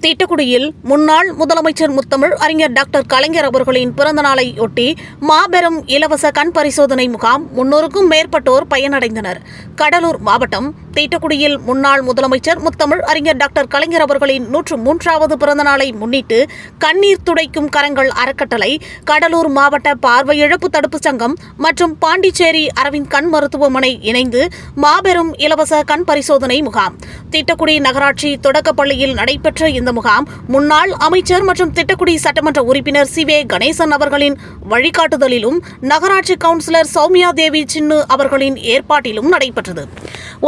திட்டக்குடியில் முன்னாள் முதலமைச்சர் முத்தமிழ் அறிஞர் டாக்டர் கலைஞர் அவர்களின் பிறந்த நாளை ஒட்டி மாபெரும் இலவச கண் பரிசோதனை முகாம் 300க்கும் மேற்பட்டோர் பயனடைந்தனர். கடலூர் மாவட்டம் திட்டக்குடியில் முன்னாள் முதலமைச்சர் முத்தமிழ் அறிஞர் டாக்டர் கலைஞர் அவர்களின் 103வது பிறந்த நாளை முன்னிட்டு கண்ணீர் துடைக்கும் கரங்கள் அறக்கட்டளை, கடலூர் மாவட்ட பார்வை இழப்பு தடுப்பு சங்கம் மற்றும் பாண்டிச்சேரி அரவிந்த் கண் மருத்துவமனை இணைந்து மாபெரும் இலவச கண் பரிசோதனை முகாம் திட்டக்குடி நகராட்சி தொடக்கப்பள்ளியில் நடைபெற்ற இந்த முகாம் முன்னாள் அமைச்சர் மற்றும் திட்டக்குடி சட்டமன்ற உறுப்பினர் சி.வே. கணேசன் அவர்களின் வழிகாட்டுதலிலும் நகராட்சி கவுன்சிலர் சௌமியா தேவி சின்னு அவர்களின் ஏற்பாட்டிலும் நடைபெற்றது.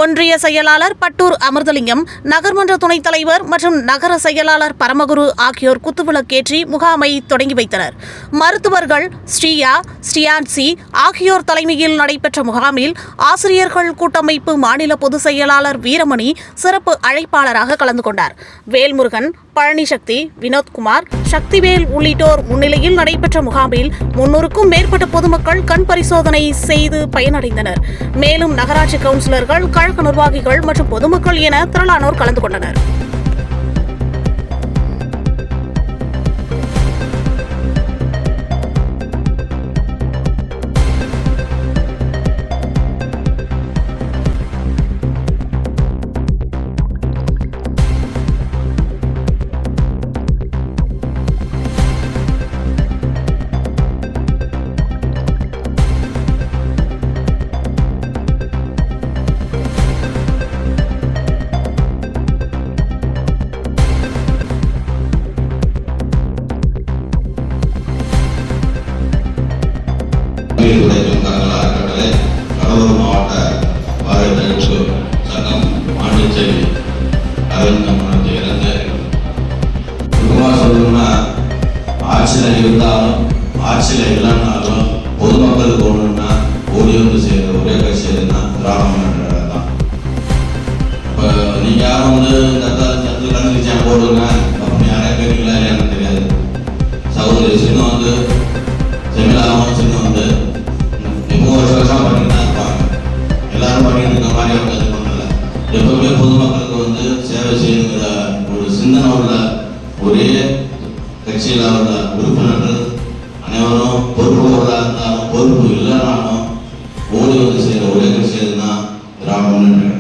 ஒன்றிய செயலாளர் பட்டூர் அமிர்தலிங்கம், நகர்மன்ற துணைத் தலைவர் மற்றும் நகர செயலாளர் பரமகுரு ஆகியோர் குத்துவிளக்கேற்றி முகாமை தொடங்கி வைத்தனர். மருத்துவர்கள் ஸ்ரீயா, ஸ்ரீயான்சி ஆகியோர் தலைமையில் நடைபெற்ற முகாமில் ஆசிரியர்கள் கூட்டமைப்பு மாநில பொதுச் செயலாளர் வீரமணி சிறப்பு அழைப்பாளராக கலந்து கொண்டார். வேல்முருகன், பழனிசக்தி, வினோத்குமார், சக்திவேல் உள்ளிட்டோர் முன்னிலையில் நடைபெற்ற முகாமில் 300க்கும் மேற்பட்ட பொதுமக்கள் கண் பரிசோதனை செய்து பயனடைந்தனர். மேலும் நகராட்சி கவுன்சிலர்கள், கழக நிர்வாகிகள் மற்றும் பொதுமக்கள் என திரளானோர் கலந்து கொண்டனர். கடலூர் மாவட்ட பார்வை இழப்பு சங்கம் பாண்டிச்சேரி அரவிந்த் இருந்து சொல்லணும்னா, ஆட்சியில் இருந்தாலும் ஆட்சியில் இல்லைன்னாலும் பொதுமக்களுக்கு ஒன்றுன்னா ஓடி வந்து செய்கிற ஒரே கட்சி எதுனா திராவிட தான். இப்போ நீங்கள் யாரும் வந்து இந்த கண்டுபிடிச்சா போடுங்க அப்படின்னு யாரே கேட்கல இல்லையான்னு தெரியாது. சகோதரி சின்னம் வந்து செமிலாவும் சின்னம் வந்து வருஷம் பண்ணிட்டு தான் இருப்பாங்க. எல்லாரும் பண்ணிட்டு இருக்க மாதிரி அவங்க இது பண்ணல. எப்பவுமே பொதுமக்களுக்கு வந்து சேவை செய்யுங்கிற ஒரு சிந்தனை உள்ள ஒரே கட்சியில் உள்ள உறுப்பினர்கள் அனைவரும் பொறுப்புள்ளவர்களாக இருந்தாலும் பொறுப்பு இல்லைனாலும் ஓடி வந்து செய்கிற ஒரே கட்சி எதுனா திராவிட முன்னேற்ற